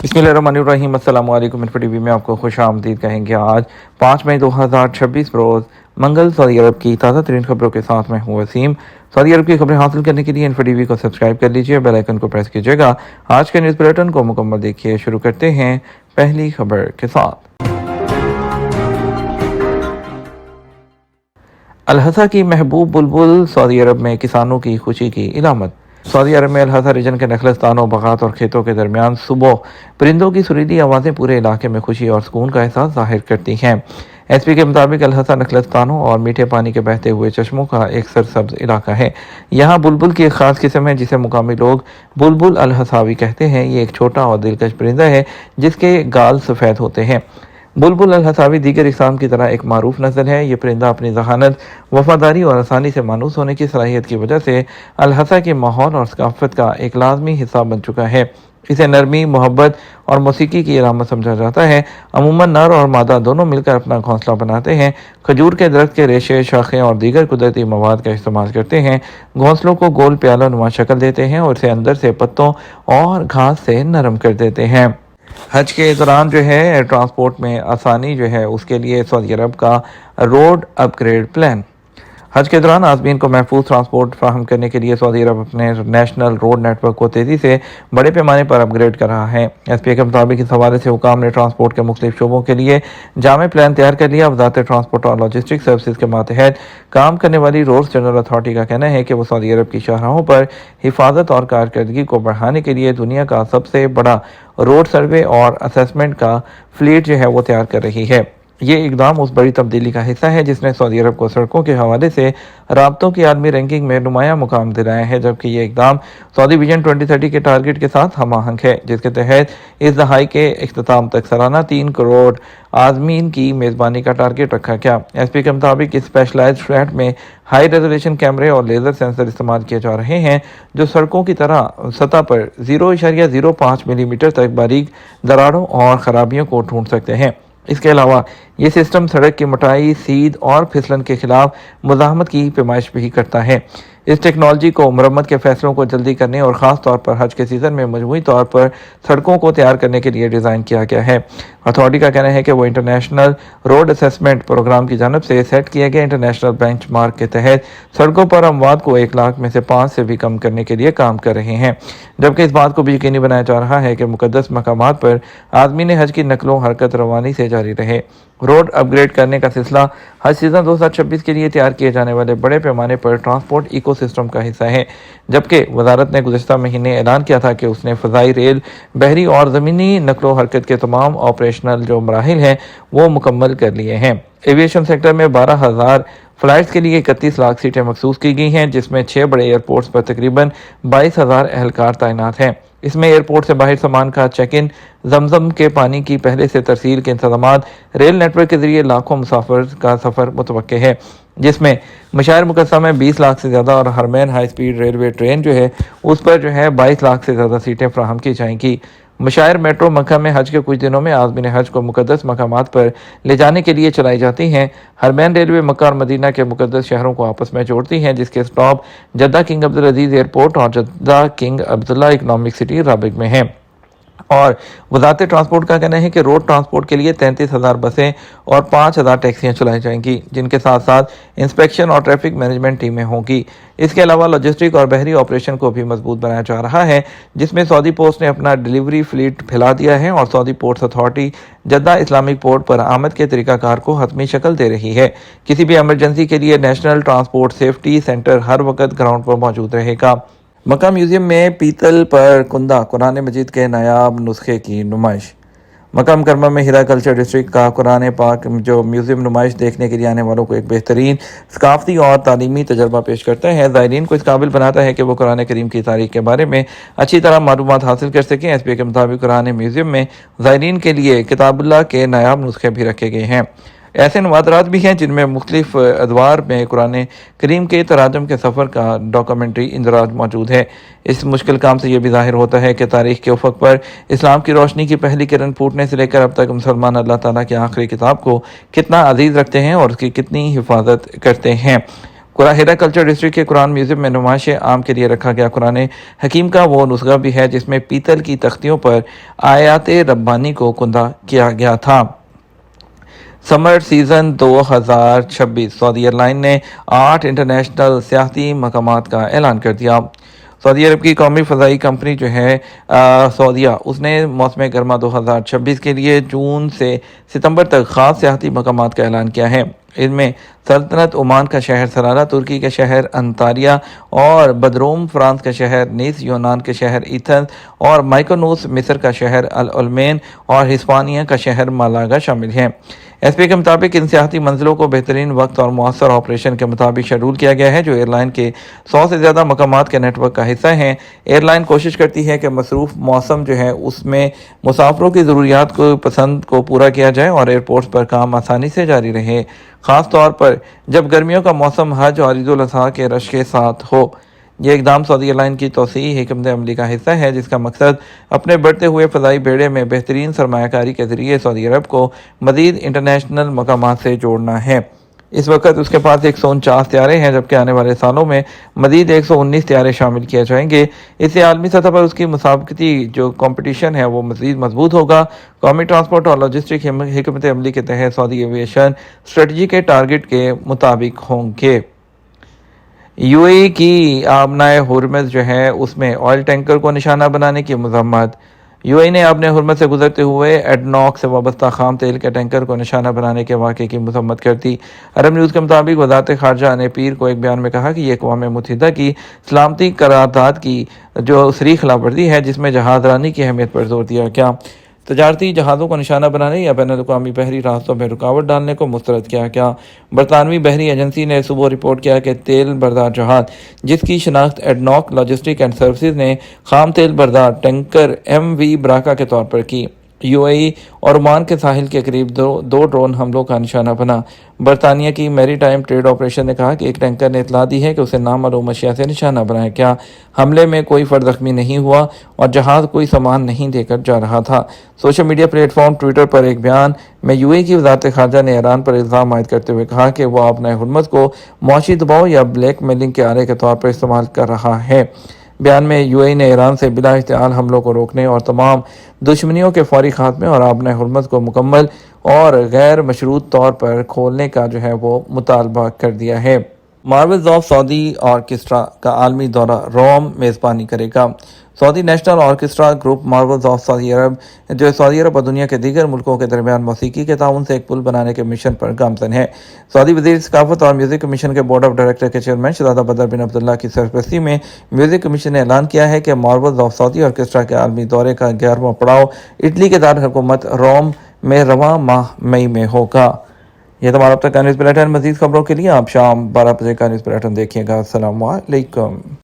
बिस्मिल्लाहिर्रहमानिर्रहीम। अस्सलाम वालेकुम। इन्फो टीवी में आपको खुश आमदीद कहेंगे। आज 5 मई 2026 रोज़ मंगल सऊदी अरब की ताज़ा तरीन खबरों के साथ मैं हूँ वसीम। सऊदी अरब की खबरें हासिल करने के लिए इन्फो टीवी को सब्सक्राइब कर लीजिए, बेल आइकन को प्रेस कीजिएगा। आज के न्यूज़ बुलेटिन को मुकम्मल देखिए। शुरू करते हैं पहली खबर के साथ। अल-हसा की महबूब बुलबुल सऊदी अरब में किसानों की खुशी की इलामत। सऊदी अरब में अल-हसा रीजन के नखलस्तानों, बगात और खेतों के दरमियान सुबह परिंदों की सुरीली आवाज़ें पूरे इलाके में खुशी और सुकून का एहसास जाहिर करती हैं। एसपी के मुताबिक अल-हसा नखलस्तानों और मीठे पानी के बहते हुए चश्मों का एक सरसब्ज इलाका है। यहाँ बुलबुल की एक खास किस्म है जिसे मुकामी लोग बुलबुल अल-हसावी कहते हैं। ये एक छोटा और दिलकश परिंदा है जिसके गाल सफ़ेद होते हैं। बुलबुल अल-हसावी दीगर इकसाम की तरह एक मारूफ नस्ल है। ये परिंदा अपनी जहानत, वफादारी और आसानी से मानूस होने की सलाहियत की वजह से अल-हसा के माहौल और सकाफत का एक लाजमी हिस्सा बन चुका है। इसे नरमी, मोहब्बत और मौसीकी की अलामत समझा जाता है। अमूमन नर और मादा दोनों मिलकर अपना घोंसला बनाते हैं। खजूर के दरख्त के रेशे, शाखें और दीगर कुदरती मवाद का इस्तेमाल करते हैं। घोंसलों को गोल प्याला नुमा शक्ल देते हैं और इसे अंदर से पत्तों और घास से नरम कर देते हैं। हज के दौरान जो है एयर ट्रांसपोर्ट में आसानी जो है उसके लिए सऊदी अरब का रोड अपग्रेड प्लान। हज के दौरान आज़मीन को महफूज ट्रांसपोर्ट फराहम करने के लिए सऊदी अरब अपने नेशनल रोड नेटवर्क को तेज़ी से बड़े पैमाने पर अपग्रेड कर रहा है। एसपी के मुताबिक इस हवाले से हुकाम ने ट्रांसपोर्ट के मुख्तलिफ शोबों के लिए जामे प्लान तैयार कर लिया। वज़ारत ट्रांसपोर्ट और लॉजिस्टिक सर्विसेज के मातहत काम करने वाली रोड्स जनरल अथॉरिटी का कहना है कि वो सऊदी अरब की शाहराहों पर हिफाजत और कारकर्दगी को बढ़ाने के लिए दुनिया का सबसे बड़ा रोड सर्वे और असेसमेंट का फ्लीट जो है वो तैयार कर रही है। ये इकदाम उस बड़ी तब्दीली का हिस्सा है जिसने सऊदी अरब को सड़कों के हवाले से राब्तों की आलमी रैंकिंग में नुमाया मुकाम दिलाया है, जबकि ये इकदाम सऊदी विजन 2030 के टारगेट के साथ हम आहंग है, जिसके तहत इस दहाई के इख्तिताम तक सालाना 3 करोड़ आज़मीन की मेज़बानी का टारगेट रखा गया। एसपी के मुताबिक इस स्पेशलाइज्ड फ्लैट में हाई रेजोल्यूशन कैमरे और लेज़र सेंसर इस्तेमाल किए जा रहे हैं जो सड़कों की तरह सतह पर 0.05 मिलीमीटर तक बारीक दरारों और खराबियों को ढूंढ सकते हैं। इसके अलावा ये सिस्टम सड़क की मोटाई, सीध और फिसलन के खिलाफ मुज़ाहमत की पैमाइश भी करता है। इस टेक्नोलॉजी को मरम्मत के फैसलों को जल्दी करने और ख़ास तौर पर हज के सीज़न में मजमूई तौर पर सड़कों को तैयार करने के लिए डिज़ाइन किया गया है। अथॉरिटी का कहना है कि वो इंटरनेशनल रोड असेसमेंट प्रोग्राम की जानब से सेट किए गए इंटरनेशनल बेंचमार्क के तहत सड़कों पर अमवात को 1 लाख में से 5 से भी कम करने के लिए काम कर रहे हैं, जबकि इस बात को भी यकीनी बनाया जा रहा है कि मुकद्दस मकामात पर आदमी ने हज की नकलो हरकत रवानी से जारी रहे। रोड अपग्रेड करने का सिलसिला हज सीज़न 2026 के लिए तैयार किए जाने वाले बड़े पैमाने पर ट्रांसपोर्ट इकोसिस्टम का हिस्सा है, जबकि वजारत ने गुज़श्ता महीने ऐलान किया था कि उसने फ़ज़ाई, रेल, बहरी और ज़मीनी नकलो हरकत के तमाम ऑपरेशनल जो मराहिल हैं वो मुकम्मल कर लिए हैं। एविएशन सेक्टर में 12,000 फ़्लाइट्स के लिए 31 लाख सीटें मखसूस की गई हैं, जिसमें 6 बड़े एयरपोर्ट्स पर तकरीबन 22,000 एहलकार तैनात हैं। इसमें एयरपोर्ट से बाहर सामान का चेक इन, जमजम के पानी की पहले से तरसील के इंतजामात, रेल नेटवर्क के जरिए लाखों मुसाफिर का सफ़र मुतवक्के है, जिसमें मशायर मुकद्दसा में 20 लाख से ज़्यादा और हरमैन हाई स्पीड रेलवे ट्रेन जो है उस पर जो है 22 लाख से ज़्यादा सीटें फ्राहम की जाएंगी। मशायर मेट्रो मक्का में हज के कुछ दिनों में आज़मीन हज को मुकद्दस मकामात पर ले जाने के लिए चलाई जाती हैं। हरमैन रेलवे मक्का और मदीना के मुकद्दस शहरों को आपस में जोड़ती हैं, जिसके stop Jeddah king Abdul Aziz airport और Jeddah king Abdullah economic city Rabigh में हैं। और वज़ारत ट्रांसपोर्ट का कहना है कि रोड ट्रांसपोर्ट के लिए 33,000 बसें और 5,000 टैक्सियाँ चलाई जाएंगी, जिनके साथ साथ इंस्पेक्शन और ट्रैफिक मैनेजमेंट टीमें होंगी। इसके अलावा लॉजिस्टिक और बहरी ऑपरेशन को भी मजबूत बनाया जा रहा है, जिसमें सऊदी पोस्ट ने अपना डिलीवरी फ्लीट फैला दिया है और Saudi ports authority Jeddah Islamic port पर आमद के तरीकाकार को हतमी शक्ल दे रही है। किसी भी एमरजेंसी के लिए नेशनल ट्रांसपोर्ट सेफ्टी सेंटर हर वक्त ग्राउंड पर मौजूद रहेगा। मक्का म्यूज़ियम में पीतल पर कुंदा कुरान मजीद के नायाब नुस्खे की नुमाइश। मक्का मुकर्रमा में हिरा कल्चर डिस्ट्रिक्ट का कुरान पाक जो म्यूज़ियम नुमाइश देखने के लिए आने वालों को एक बेहतरीन सकाफती और तालीमी तजर्बा पेश करता है। ज़ायरीन को इस काबिल बनाता है कि वो कुरान करीम की तारीख के बारे में अच्छी तरह मालूमात हासिल कर सकें। एसपी के मुताबिक कुरान म्यूज़ियम में ज़ायरीन के लिए किताबुल्लाह के नायाब नुस्खे भी रखे गए हैं। ऐसे नवादरात भी हैं जिनमें मुख्तलिफ अदवार में कुरान करीम के तराजम के सफ़र का डॉक्यूमेंट्री इंदराज मौजूद है। इस मुश्किल काम से यह भी ज़ाहिर होता है कि तारीख़ के उफ़क़ पर इस्लाम की रोशनी की पहली किरण फूटने से लेकर अब तक मुसलमान अल्लाह ताला की आखिरी किताब को कितना अजीज़ रखते हैं और उसकी कितनी हिफाजत करते हैं। ہیرا کلچر ڈسٹرکٹ کے قرآن میوزیم میں نمائش عام کے لیے رکھا گیا قرآن حکیم کا وہ نسخہ بھی ہے جس میں پیتل کی تختیوں پر آیات ربانی کو کندہ کیا گیا تھا۔ سمر سیزن 2026 سعودی ایئر لائن نے 8 انٹرنیشنل سیاحتی مقامات کا اعلان کر دیا۔ سعودی عرب کی قومی فضائی کمپنی جو ہے سعودیہ، اس نے موسم گرما 2026 کے لیے جون سے ستمبر تک خاص سیاحتی مقامات کا اعلان کیا ہے۔ ان میں سلطنت عمان کا شہر سلالہ، ترکی کے شہر انطالیہ اور بدروم فرانس کا شہر نیس، یونان کے شہر ایتھنز اور مائکونوس مصر کا شہر العلمین اور ہسپانیہ کا شہر مالاگا شامل ہیں۔ ایس پی کے مطابق ان سیاحتی منزلوں کو بہترین وقت اور مؤثر آپریشن کے مطابق شیڈول کیا گیا ہے جو ایئر لائن کے 100 سے زیادہ مقامات کے نیٹ ورک کا حصہ ہیں۔ ایئر لائن کوشش کرتی ہے کہ مصروف موسم جو ہے اس میں مسافروں کی ضروریات کو پسند کو پورا کیا جائے اور ایئرپورٹس پر کام آسانی سے جاری رہے، خاص طور پر جب گرمیوں کا موسم حج اور عید الاضحیٰ کے رش کے ساتھ ہو۔ یہ اقدام سعودی ایئر لائن کی توسیعی حکمت عملی کا حصہ ہے جس کا مقصد اپنے بڑھتے ہوئے فضائی بیڑے میں بہترین سرمایہ کاری کے ذریعے سعودی عرب کو مزید انٹرنیشنل مقامات سے جوڑنا ہے۔ اس وقت اس کے پاس 149 طیارے ہیں جبکہ آنے والے سالوں میں مزید 119 طیارے شامل کیے جائیں گے۔ اس سے عالمی سطح پر اس کی مسابقتی جو کمپٹیشن ہے وہ مزید مضبوط ہوگا۔ قومی ٹرانسپورٹ اور لاجسٹک حکمت عملی کے تحت سعودی ایویشن اسٹریٹجی کے ٹارگٹ کے مطابق ہوں گے۔ یو اے ای کی آبنائے ہرمز جو ہے اس میں آئل ٹینکر کو نشانہ بنانے کی مذمت۔ یو اے ای نے آبنائے ہرمز سے گزرتے ہوئے ایڈنوک سے وابستہ خام تیل کے ٹینکر کو نشانہ بنانے کے واقعے کی مذمت کر دی۔ عرب نیوز کے مطابق وزارت خارجہ نے پیر کو ایک بیان میں کہا کہ یہ اقوام متحدہ کی سلامتی قرارداد کی جو صریح خلاف ورزی ہے جس میں جہاز رانی کی اہمیت پر زور دیا گیا۔ تجارتی جہازوں کو نشانہ بنانے یا بین الاقوامی بحری راستوں میں رکاوٹ ڈالنے کو مسترد کیا گیا۔ برطانوی بحری ایجنسی نے صبح رپورٹ کیا کہ تیل بردار جہاز جس کی شناخت ایڈنوک لاجسٹک اینڈ سروسز نے خام تیل بردار ٹینکر ایم وی براکا کے طور پر کی، یو اے ای اور عمان کے ساحل کے قریب دو ڈرون حملوں کا نشانہ بنا۔ برطانیہ کی میری ٹائم ٹریڈ آپریشن نے کہا کہ ایک ٹینکر نے اطلاع دی ہے کہ اسے نامعلوم اشیاء سے نشانہ بنایا گیا۔ حملے میں کوئی فرد زخمی نہیں ہوا اور جہاز کوئی سامان نہیں دے کر جا رہا تھا۔ Social media platform Twitter پر ایک بیان میں یو اے ای کی وزارت خارجہ نے ایران پر الزام عائد کرتے ہوئے کہا کہ وہ آبنائے ہرمز کو معاشی دباؤ یا بلیک میلنگ کے آلے کے طور پر استعمال کر رہا ہے۔ بیان میں یو اے ای نے ایران سے بلا اشتعال حملوں کو روکنے اور تمام دشمنیوں کے فوری خاتمے اور آبنائے ہرمز کو مکمل اور غیر مشروط طور پر کھولنے کا جو ہے وہ مطالبہ کر دیا ہے۔ مارولز آف سعودی آرکیسٹرا کا عالمی دورہ روم میزبانی کرے گا۔ Saudi national orchestra group Marvels of Saudi عرب جو سعودی عرب اور دنیا کے دیگر ملکوں کے درمیان موسیقی کے تعاون سے ایک پل بنانے کے مشن پر گامزن ہے۔ سعودی وزیر ثقافت اور میوزک کمیشن کے بورڈ آف ڈائریکٹر کے چیئرمین شہزادہ بدر بن عبداللہ کی سرپرستی میں میوزک کمیشن نے اعلان کیا ہے کہ مارولز آف سعودی آرکیسٹرا کے عالمی دورے کا 11واں پڑاؤ اٹلی کے دارالحکومت روم میں رواں ماہ مئی میں ہوگا۔ یہ تمہارا اب تک کا نیوز بلیٹن۔ مزید خبروں کے لیے آپ شام 12 بجے کا نیوز بلیٹن دیکھیے گا۔ السلام علیکم۔